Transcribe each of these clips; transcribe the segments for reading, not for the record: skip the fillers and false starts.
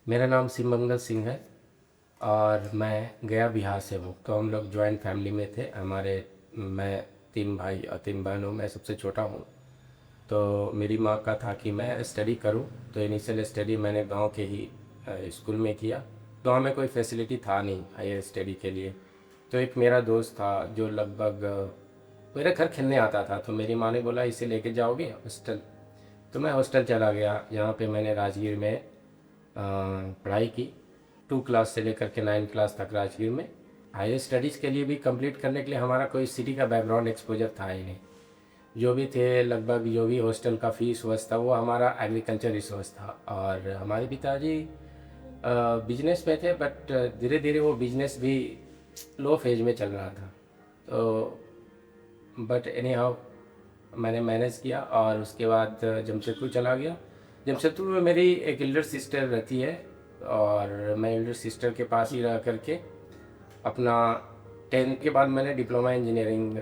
मेरा नाम सिमंगल सिंह है और मैं गया बिहार से हूँ। तो हम लोग जॉइंट फैमिली में थे। मैं 3 भाई और 3 बहन हूँ। मैं सबसे छोटा हूँ। तो मेरी माँ का था कि मैं स्टडी करूँ। तो इनिशियल स्टडी मैंने गांव के ही स्कूल में किया। गांव में कोई फैसिलिटी था नहीं हायर स्टडी के लिए। तो एक मेरा दोस्त था जो लगभग मेरे घर खेलने आता था। तो मेरी माँ ने बोला इसे लेके जाओगे हॉस्टल। तो मैं हॉस्टल चला गया। यहाँ पे मैंने राजगीर में पढ़ाई की। 2 क्लास से लेकर के 9 क्लास तक राजगीर में। हायर स्टडीज़ के लिए भी कंप्लीट करने के लिए हमारा कोई सिटी का बैकग्राउंड एक्सपोजर था ही नहीं। जो भी थे लगभग जो भी हॉस्टल का फीस वस था वो हमारा एग्रीकल्चर रिसोर्स था। और हमारे पिताजी बिजनेस में थे, बट धीरे धीरे वो बिजनेस भी लो फेज में चल रहा था। तो बट एनी हाउ मैंने मैनेज किया और उसके बाद जमशेदपुर चला गया। जमशेदपुर में मेरी एक एल्डर सिस्टर रहती है और मैं एल्डर सिस्टर के पास ही रह करके अपना 10th के बाद मैंने डिप्लोमा इंजीनियरिंग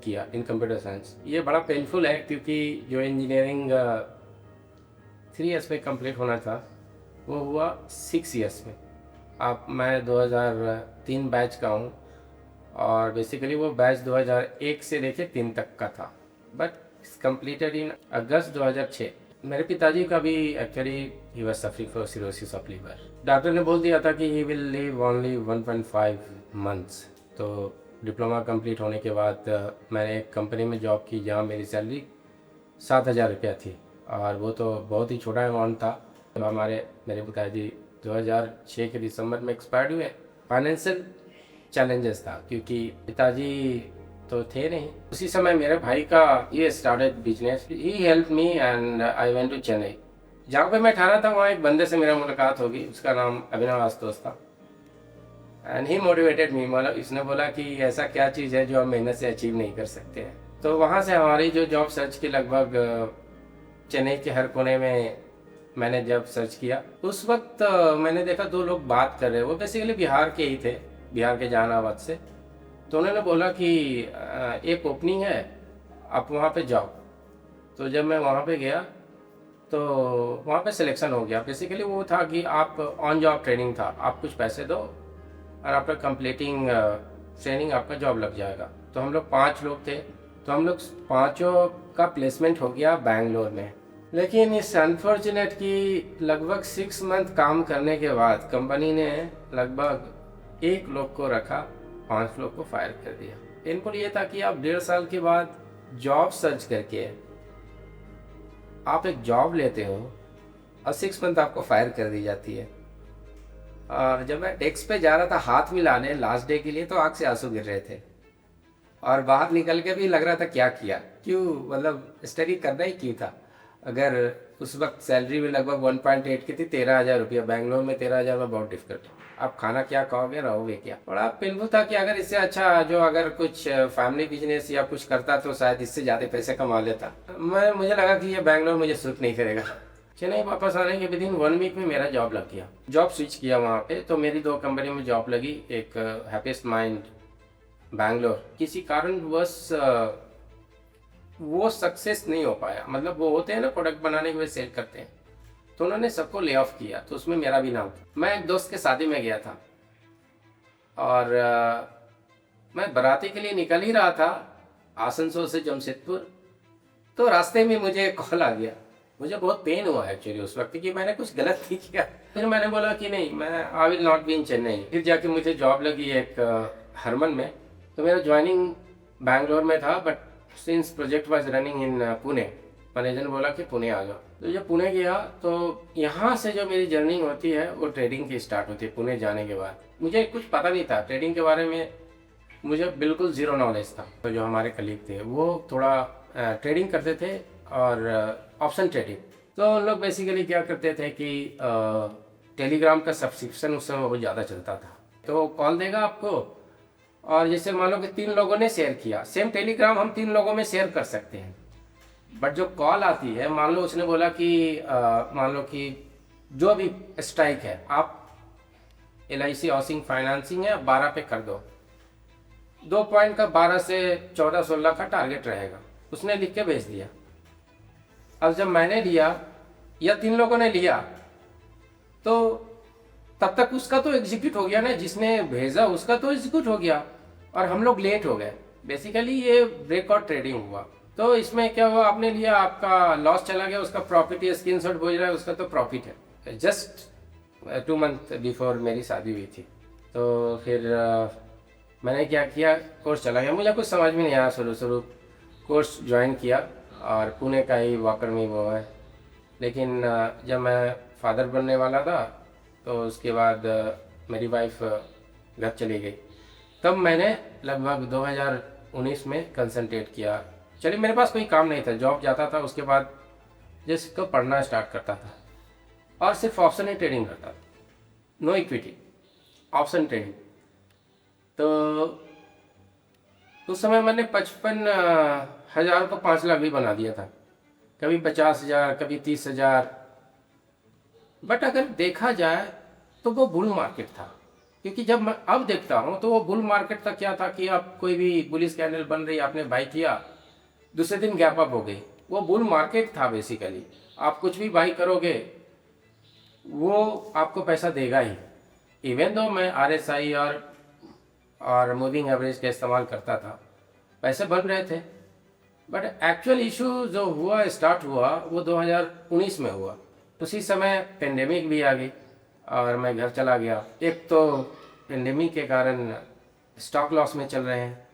किया इन कंप्यूटर साइंस। ये बड़ा पेनफुल है क्योंकि जो इंजीनियरिंग 3 ईयर्स में कंप्लीट होना था वो हुआ 6 ईयर्स में। अब मैं 2003 बैच का हूँ और बेसिकली वो बैच 2001 से लेके 3 तक का था, बट कंप्लीटेड इन अगस्त 2006। मेरे पिताजी का भी actually he was suffering from cirrhosis of liver. Doctor ने बोल दिया था कि he will live only 1.5 months. तो डिप्लोमा कंप्लीट होने के बाद मैंने एक कंपनी में जॉब की जहाँ मेरी सैलरी 7,000 रुपया थी और वो तो बहुत ही छोटा अमाउंट था। तो मेरे पिताजी 2006 के दिसंबर में एक्सपायर्ड हुए। फाइनेंशियल चैलेंजेस था क्योंकि पिताजी तो थे नहीं। उसी समय मेरे भाई का ये started business. He help me and I went to Chennai. जहाँ पे मैं ठहरा था वहाँ एक बंदे से मेरा मुलाकात होगी। उसका नाम अभिनव आशुतोष था एंड ही मोटिवेटेड मी। मतलब इसने बोला कि ऐसा क्या चीज़ है जो हम मेहनत से अचीव नहीं कर सकते हैं। तो वहाँ से हमारी जो जॉब सर्च की लगभग चेन्नई के हर कोने में मैंने जब सर्च किया उस वक्त मैंने देखा 2 लोग बात कर रहे। वो बेसिकली बिहार के ही थे, बिहार के जहानाबाद से। तो उन्होंने बोला कि एक ओपनिंग है, आप वहाँ पे जाओ। तो जब मैं वहाँ पे गया तो वहाँ पे सिलेक्शन हो गया। बेसिकली वो था कि आप ऑन जॉब ट्रेनिंग था, आप कुछ पैसे दो और आफ्टर कंप्लीटिंग ट्रेनिंग आपका जॉब लग जाएगा। तो हम लोग 5 लोग थे। तो हम लोग पाँचों का प्लेसमेंट हो गया बैंगलोर में। लेकिन इस अनफॉर्चुनेट कि लगभग 6 मंथ काम करने के बाद कंपनी ने लगभग 1 लोग को रखा, 5 लोग को फायर कर दिया। इनको ये था कि आप 1.5 साल के बाद जॉब सर्च करके आप एक जॉब लेते हो और 6 मंथ आपको फायर कर दी जाती है। और जब मैं डेस्क पे जा रहा था हाथ मिलाने लास्ट डे के लिए तो आँख से आंसू गिर रहे थे और बाहर निकल के भी लग रहा था क्या किया, क्यों, मतलब स्टडी करना ही क्यों था। अगर उस वक्त सैलरी भी लगभग 1.8 की थी, 13,000 रुपया। बैंगलोर में 13,000 में बहुत डिफिकल्ट। आप खाना क्या खाओगे, रहोगे क्या। बड़ा पेनफुल था कि अगर इससे अच्छा जो अगर कुछ फैमिली बिजनेस या कुछ करता तो शायद इससे ज़्यादा पैसे कमा लेता। मुझे लगा कि ये बैंगलोर मुझे सूट नहीं करेगा। चेन्नई वापस आने के विदिन 1 वीक में मेरा जॉब लग गया। जॉब स्विच किया वहाँ पे। तो मेरी 2 कंपनी में जॉब लगी। एक हैप्पीएस्ट माइंड बैंगलोर किसी कारणवश वो सक्सेस नहीं हो पाया। मतलब वो होते हैं ना प्रोडक्ट बनाने के लिए सेल करते हैं, तो उन्होंने सबको ले ऑफ किया। तो उसमें मेरा भी नाम था। मैं एक दोस्त के शादी में गया था और मैं बाराती के लिए निकल ही रहा था आसनसोल से जमशेदपुर। तो रास्ते में मुझे कॉल आ गया। मुझे बहुत पेन हुआ एक्चुअली उस वक्त कि मैंने कुछ गलत नहीं किया। फिर मैंने बोला कि नहीं, मैं I will not be in Chennai. फिर जाके मुझे जॉब लगी एक हरमन में। तो मेरा ज्वाइनिंग बैंगलोर में था, but since project was running in Pune, manager ने बोला कि पुणे आ जाओ। तो जब पुणे गया तो यहाँ से जो मेरी जर्नी होती है वो ट्रेडिंग की स्टार्ट होती है। पुणे जाने के बाद मुझे कुछ पता नहीं था ट्रेडिंग के बारे में, मुझे बिल्कुल ज़ीरो नॉलेज था। तो जो हमारे कलीग थे वो थोड़ा ट्रेडिंग करते थे और ऑप्शन ट्रेडिंग। तो उन लोग बेसिकली क्या करते थे कि टेलीग्राम का सब्सक्रिप्शन उस समय बहुत ज़्यादा चलता था। तो कॉल देगा आपको और जैसे मान लो कि 3 लोगों ने शेयर किया, सेम टेलीग्राम हम 3 लोगों में शेयर कर सकते हैं। बट जो कॉल आती है, मान लो उसने बोला कि मान लो कि जो भी स्ट्राइक है, आप LIC हाउसिंग फाइनेंसिंग है 12 पे कर दो। 2 पॉइंट का 12 से 14-16 का टारगेट रहेगा। उसने लिख के भेज दिया। अब जब मैंने लिया या 3 लोगों ने लिया तो तब तक उसका तो एग्जीक्यूट हो गया ना, जिसने भेजा उसका तो एग्जीक्यूट हो गया और हम लोग लेट हो गए। बेसिकली ये ब्रेकआउट ट्रेडिंग हुआ। तो इसमें क्या हुआ, आपने लिया, आपका लॉस चला गया, उसका प्रॉफिट या स्क्रीनशॉट भेज रहा है, उसका तो प्रॉफिट है। जस्ट 2 मंथ बिफोर मेरी शादी हुई थी। तो फिर मैंने क्या किया, कोर्स चला गया। मुझे कुछ समझ में नहीं आया, शुरू कोर्स ज्वाइन किया और पुणे का ही वॉकर में वो है। लेकिन जब मैं फादर बनने वाला था तो उसके बाद मेरी वाइफ घर चली गई। तब मैंने लगभग 2019 में कंसंट्रेट किया। चलिए, मेरे पास कोई काम नहीं था, जॉब जाता था, उसके बाद जिसको पढ़ना स्टार्ट करता था और सिर्फ ऑप्शन ही ट्रेडिंग करता था, नो इक्विटी, ऑप्शन ट्रेडिंग। तो उस समय मैंने 55,000 को 5 लाख भी बना दिया था, कभी 50,000, कभी 30,000। बट अगर देखा जाए तो वो बुल मार्केट था, क्योंकि जब मैं अब देखता हूँ तो वो बुल मार्केट था। क्या था कि आप कोई भी बुलिश कैंडल बन रही, आपने बाई किया, दूसरे दिन गैप अप हो गई, वो बुल मार्केट था बेसिकली। आप कुछ भी बाई करोगे वो आपको पैसा देगा ही। इवन दो मैं RSI और मूविंग एवरेज का इस्तेमाल करता था, पैसे बन रहे थे। बट एक्चुअल इशू जो हुआ, स्टार्ट हुआ, वो 2019 में हुआ। उसी समय पेंडेमिक भी आ गई और मैं घर चला गया। एक तो पेंडेमिक के कारण स्टॉक लॉस में चल रहे हैं,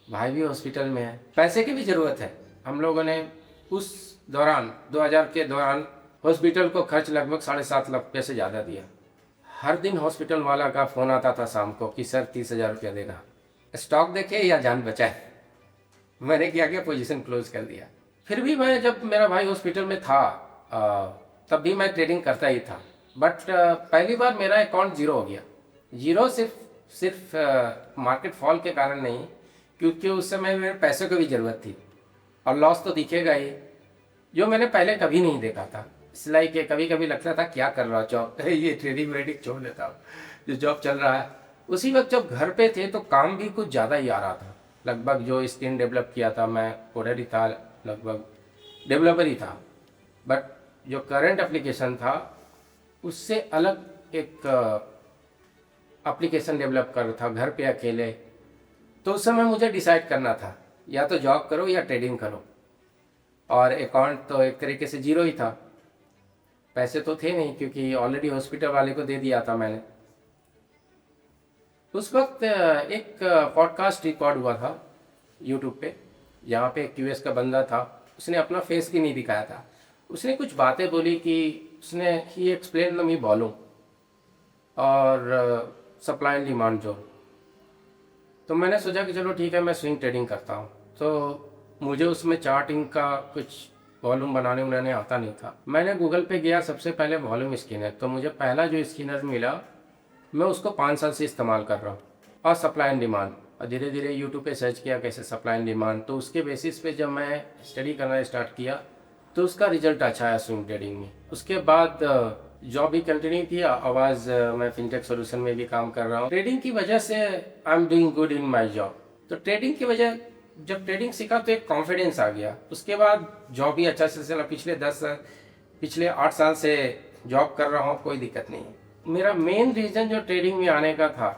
भाई भी हॉस्पिटल में है, पैसे की भी ज़रूरत है। हम लोगों ने उस दौरान 2000 के दौरान हॉस्पिटल को खर्च लगभग 7.5 लाख रुपये से ज़्यादा दिया। हर दिन हॉस्पिटल वाला का फ़ोन आता था शाम को कि सर 30,000 रुपया देना, स्टॉक देखे या जान बचाए। मैंने क्या किया, पोजीशन क्लोज कर दिया। फिर भी मैं, जब मेरा भाई हॉस्पिटल में था तब भी मैं ट्रेडिंग करता ही था। बट पहली बार मेरा अकाउंट ज़ीरो हो गया। ज़ीरो सिर्फ मार्केट फॉल के कारण नहीं, क्योंकि उस समय मेरे पैसों की भी ज़रूरत थी और लॉस तो दिखेगा ही, जो मैंने पहले कभी नहीं देखा था। सिलाई के कभी कभी लगता था क्या कर रहा हो जॉब, ये ट्रेडिंग वेडिंग छोड़ देता हूँ, जो जॉब चल रहा है। उसी वक्त जब घर पे थे तो काम भी कुछ ज़्यादा ही आ रहा था। लगभग जो स्किल डेवलप किया था, मैं कोडर ही था, लगभग डेवलपर ही था। बट जो करंट एप्लीकेशन था उससे अलग एक एप्लीकेशन डेवलप कर रहा था घर पे अकेले। तो उस समय मुझे डिसाइड करना था, या तो जॉब करो या ट्रेडिंग करो। और अकाउंट तो एक तरीके से जीरो ही था, पैसे तो थे नहीं, क्योंकि ऑलरेडी हॉस्पिटल वाले को दे दिया था मैंने। उस वक्त एक पॉडकास्ट रिकॉर्ड हुआ था यूट्यूब पे, जहाँ पे एक US का बंदा था, उसने अपना फेस भी नहीं दिखाया था। उसने कुछ बातें बोली कि उसने ही एक्सप्लेन द मी वॉल्यूम और सप्लाई एंड डिमांड जोन। तो मैंने सोचा कि चलो ठीक है, मैं स्विंग ट्रेडिंग करता हूँ। तो मुझे उसमें चार्टिंग का कुछ वॉल्यूम बनाने उन्होंने आता नहीं था। मैंने गूगल पे गया, सबसे पहले वॉल्यूम स्कैनर, तो मुझे पहला जो स्कैनर मिला मैं उसको 5 साल से इस्तेमाल कर रहा हूँ। और सप्लाई एंड डिमांड, और धीरे धीरे यूट्यूब पे सर्च किया कैसे सप्लाई एंड डिमांड। तो उसके बेसिस पे जब मैं स्टडी करना स्टार्ट किया तो उसका रिजल्ट अच्छा आया स्विंग ट्रेडिंग में। उसके बाद जॉब भी कंटिन्यू किया, आवाज़ मैं फिनटेक सोल्यूशन में भी काम कर रहा हूँ। ट्रेडिंग की वजह से I am doing good in my job. तो ट्रेडिंग की वजह, जब ट्रेडिंग सीखा तो एक कॉन्फिडेंस आ गया। उसके बाद जॉब भी अच्छा से चला। पिछले 8 साल से जॉब कर रहा हूँ, कोई दिक्कत नहीं है। मेरा मेन रीज़न जो ट्रेडिंग में आने का था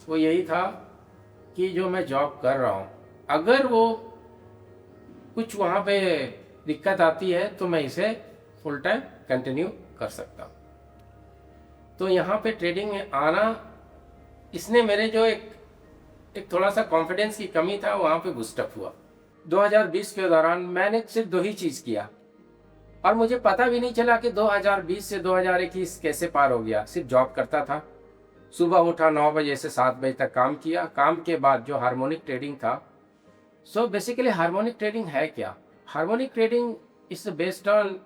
वो यही था कि जो मैं जॉब कर रहा हूँ, अगर वो कुछ वहाँ पे दिक्कत आती है तो मैं इसे फुल टाइम कंटिन्यू कर सकता हूँ। तो यहाँ पे ट्रेडिंग में आना, इसने मेरे जो एक थोड़ा सा कॉन्फिडेंस की कमी था वहाँ पे बूस्टअप हुआ। 2020 के दौरान मैंने सिर्फ 2 ही चीज़ किया और मुझे पता भी नहीं चला कि 2020 से 2021 कैसे पार हो गया। सिर्फ जॉब करता था, सुबह उठा 9 बजे से 7 बजे तक काम किया। काम के बाद जो हार्मोनिक ट्रेडिंग था, सो बेसिकली हार्मोनिक ट्रेडिंग है क्या? Harmonic trading is based on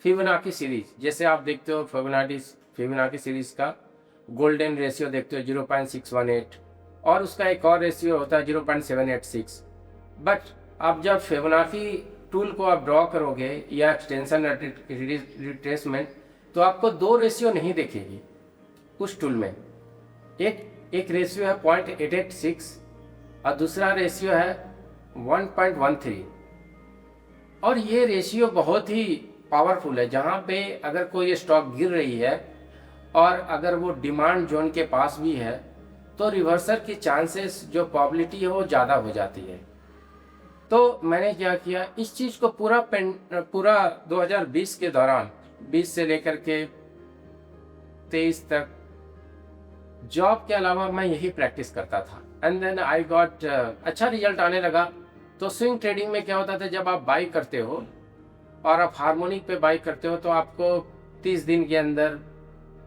Fibonacci series. जैसे आप देखते हो फिबोनाची सीरीज का गोल्डन रेशियो देखते हो 0.618, और उसका एक और रेशियो होता है 0.786। बट आप जब फिबोनाची टूल को आप ड्रॉ करोगे या एक्सटेंशन रिट्रेसमेंट, तो आपको 2 रेशियो नहीं दिखेगी उस टूल में। एक रेशियो है 0.886 और दूसरा रेशियो है 1.13। और ये रेशियो बहुत ही पावरफुल है। जहाँ पे अगर कोई स्टॉक गिर रही है और अगर वो डिमांड जोन के पास भी है तो रिवर्सल की चांसेस जो प्रोबेबिलिटी है वो ज़्यादा हो जाती है। तो मैंने क्या किया, इस चीज़ को पूरा 2020 के दौरान, 20 से लेकर के 23 तक जॉब के अलावा मैं यही प्रैक्टिस करता था। एंड देन आई गॉट अच्छा रिजल्ट आने लगा। तो स्विंग ट्रेडिंग में क्या होता था, जब आप बाई करते हो और आप हार्मोनिक पे बाई करते हो तो आपको 30 दिन के अंदर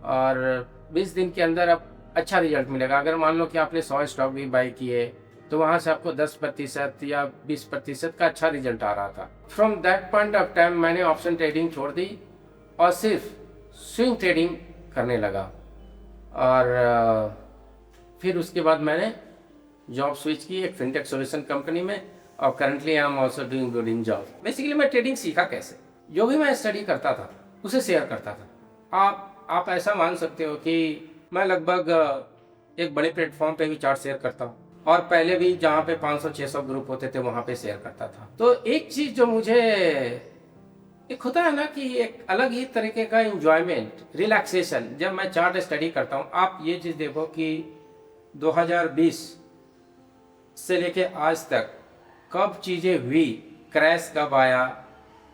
और 20 दिन के अंदर आप अच्छा रिजल्ट मिलेगा। अगर मान लो कि आपने 100 स्टॉक भी बाई किए तो वहाँ से आपको 10% या 20% का अच्छा रिजल्ट आ रहा था। From that point of time मैंने ऑप्शन ट्रेडिंग छोड़ दी और सिर्फ स्विंग ट्रेडिंग करने लगा। और फिर उसके बाद मैंने जॉब स्विच की एक फिनटेक सॉल्यूशन कंपनी में, और currently I am also doing good in job. Basically मैं ट्रेडिंग सीखा कैसे, जो भी मैं स्टडी करता था उसे शेयर करता था। आप ऐसा मान सकते हो कि मैं लगभग एक बड़े प्लेटफॉर्म पे भी चार्ट शेयर करता हूँ, और पहले भी जहाँ पे 500-600 ग्रुप होते थे वहाँ पे शेयर करता था। तो एक चीज़ जो मुझे, एक होता है ना कि एक अलग ही तरीके का इंजॉयमेंट, रिलैक्सेशन, जब मैं चार्ट स्टडी करता हूँ। आप ये चीज़ देखो कि 2020 से लेके आज तक कब चीज़ें हुई, क्रैश कब आया,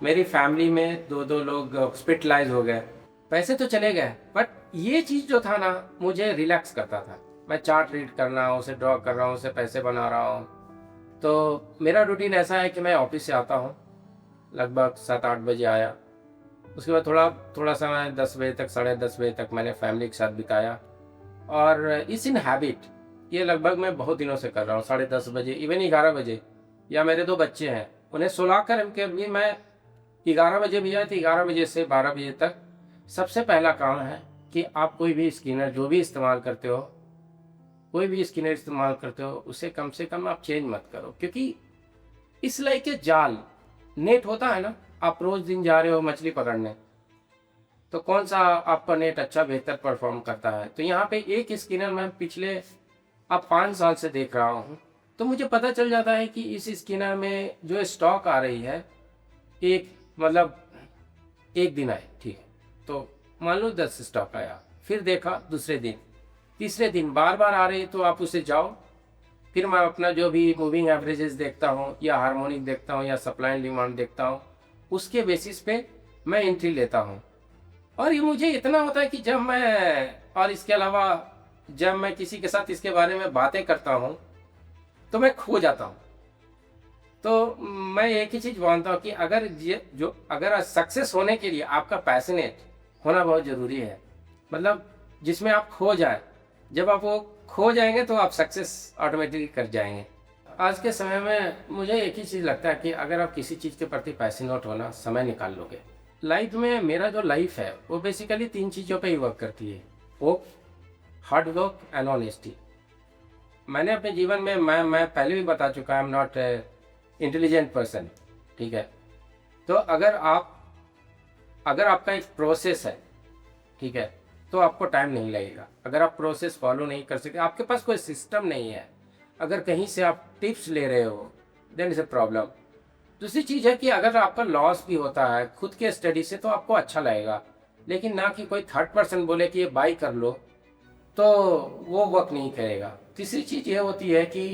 मेरी फैमिली में दो लोग हॉस्पिटलाइज हो गए, पैसे तो चले गए, बट ये चीज़ जो था ना मुझे रिलैक्स करता था। मैं चार्ट रीड कर रहा हूँ, उसे ड्रॉ कर रहा हूँ, उसे पैसे बना रहा हूँ। तो मेरा रूटीन ऐसा है कि मैं ऑफिस से आता हूँ, लगभग 7-8 बजे आया, उसके बाद थोड़ा सा मैं 10 बजे तक, 10:30 बजे तक मैंने फैमिली के साथ बिताया। और इस इन हैबिट ये लगभग मैं बहुत दिनों से कर रहा हूँ। 10:30 बजे, इवन 11 बजे, या मेरे 2 बच्चे हैं उन्हें सुलाकर उनके भी मैं 11 बजे भी आए तो 11 बजे से 12 बजे तक सबसे पहला काम है कि आप कोई भी स्किनर जो भी इस्तेमाल करते हो, कोई भी स्किनर इस्तेमाल करते हो, उसे कम से कम आप चेंज मत करो। क्योंकि इस लाइक के जाल नेट होता है ना, आप रोज दिन जा रहे हो मछली पकड़ने, तो कौन सा आपका नेट अच्छा बेहतर परफॉर्म करता है। तो यहाँ पे एक स्किनर मैं पिछले अब 5 साल से देख रहा हूँ, तो मुझे पता चल जाता है कि इस स्किनर में जो स्टॉक आ रही है, मतलब एक दिन आए, ठीक है, तो मान लो 10 स्टॉक आया, फिर देखा दूसरे दिन, तीसरे दिन बार बार आ रही, तो आप उसे जाओ। फिर मैं अपना जो भी मूविंग एवरेजेस देखता हूँ, या हार्मोनिक देखता हूँ, या सप्लाई एंड डिमांड देखता हूँ, उसके बेसिस पे मैं एंट्री लेता हूँ। और ये मुझे इतना होता है कि जब मैं, और इसके अलावा जब मैं किसी के साथ इसके बारे में बातें करता हूँ तो मैं खो जाता हूँ। तो मैं एक ही चीज़ मानता हूँ कि अगर सक्सेस होने के लिए आपका पैशनेट होना बहुत ज़रूरी है, मतलब जिसमें आप खो जाए। जब आप वो खो जाएंगे तो आप सक्सेस ऑटोमेटिकली कर जाएंगे। आज के समय में मुझे एक ही चीज़ लगता है कि अगर आप किसी चीज़ के प्रति पैशनेट होना, समय निकाल लोगे। लाइफ में मेरा जो लाइफ है वो बेसिकली 3 चीज़ों पे ही वर्क करती है, hope, hard work and honesty. मैंने अपने जीवन में, मैं पहले भी बता चुका, I am not intelligent person, ठीक है। तो अगर आपका एक प्रोसेस है, ठीक है, तो आपको टाइम नहीं लगेगा। अगर आप प्रोसेस फॉलो नहीं कर सकते, आपके पास कोई सिस्टम नहीं है, अगर कहीं से आप टिप्स ले रहे हो, देन इज अ प्रॉब्लम। दूसरी चीज़ है कि अगर आपका लॉस भी होता है खुद के स्टडी से तो आपको अच्छा लगेगा, लेकिन ना कि कोई थर्ड पर्सन बोले कि ये बाई कर लो, तो वो वर्क नहीं करेगा। तीसरी चीज़ ये होती है कि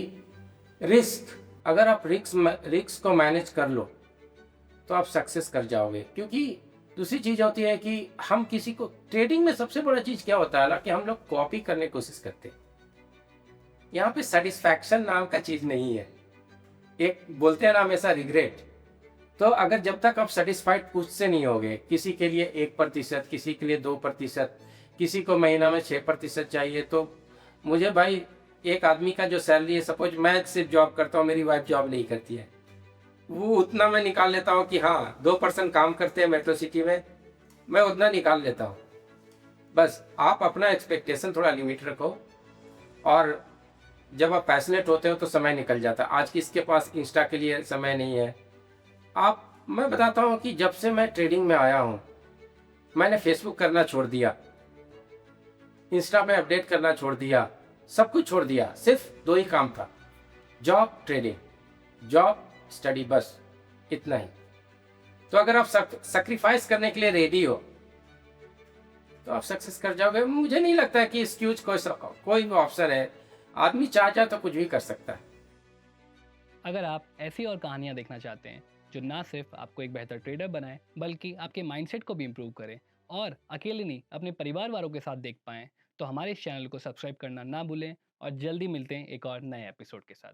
रिस्क, अगर आप रिस्क को मैनेज कर लो तो आप सक्सेस कर जाओगे। क्योंकि दूसरी चीज़ होती है कि हम किसी को, ट्रेडिंग में सबसे बड़ा चीज़ क्या होता है ना कि हम लोग कॉपी करने की कोशिश करते हैं। यहाँ पे सेटिस्फैक्शन नाम का चीज़ नहीं है। एक बोलते हैं ना हमेशा रिग्रेट। तो अगर जब तक आप सेटिस्फाइड खुद से नहीं होगे, किसी के लिए 1%, किसी के लिए 2%, किसी को महीना में 6% चाहिए, तो मुझे भाई एक आदमी का जो सैलरी है, सपोज मैं सिर्फ जॉब करता हूँ, मेरी वाइफ जॉब नहीं करती है, वो उतना मैं निकाल लेता हूँ कि हाँ 2% काम करते हैं मेट्रो सिटी में, मैं उतना निकाल लेता हूँ। बस आप अपना एक्सपेक्टेशन थोड़ा लिमिट रखो, और जब आप पैशनेट होते हो तो समय निकल जाता है। आज किसके पास इंस्टा के लिए समय नहीं है। मैं बताता हूँ कि जब से मैं ट्रेडिंग में आया हूँ, मैंने फेसबुक करना छोड़ दिया, इंस्टा पे अपडेट करना छोड़ दिया, सब कुछ छोड़ दिया। सिर्फ 2 ही काम था, जॉब, ट्रेडिंग, जॉब, स्टडी, बस इतना ही। तो अगर आप सैक्रिफाइस करने के लिए रेडी हो तो आप सक्सेस कर जाओगे। मुझे नहीं लगता है कि एक्सक्यूज कोई भी ऑप्शन है। आदमी चाह तो कुछ भी कर सकता है। अगर आप ऐसी और कहानियाँ देखना चाहते हैं जो ना सिर्फ आपको एक बेहतर ट्रेडर बनाए बल्कि आपके माइंडसेट को भी इम्प्रूव करे और अकेले नहीं अपने परिवार वालों के साथ देख पाएँ, तो हमारे इस चैनल को सब्सक्राइब करना ना भूलें और जल्दी मिलते हैं एक और नए एपिसोड के साथ।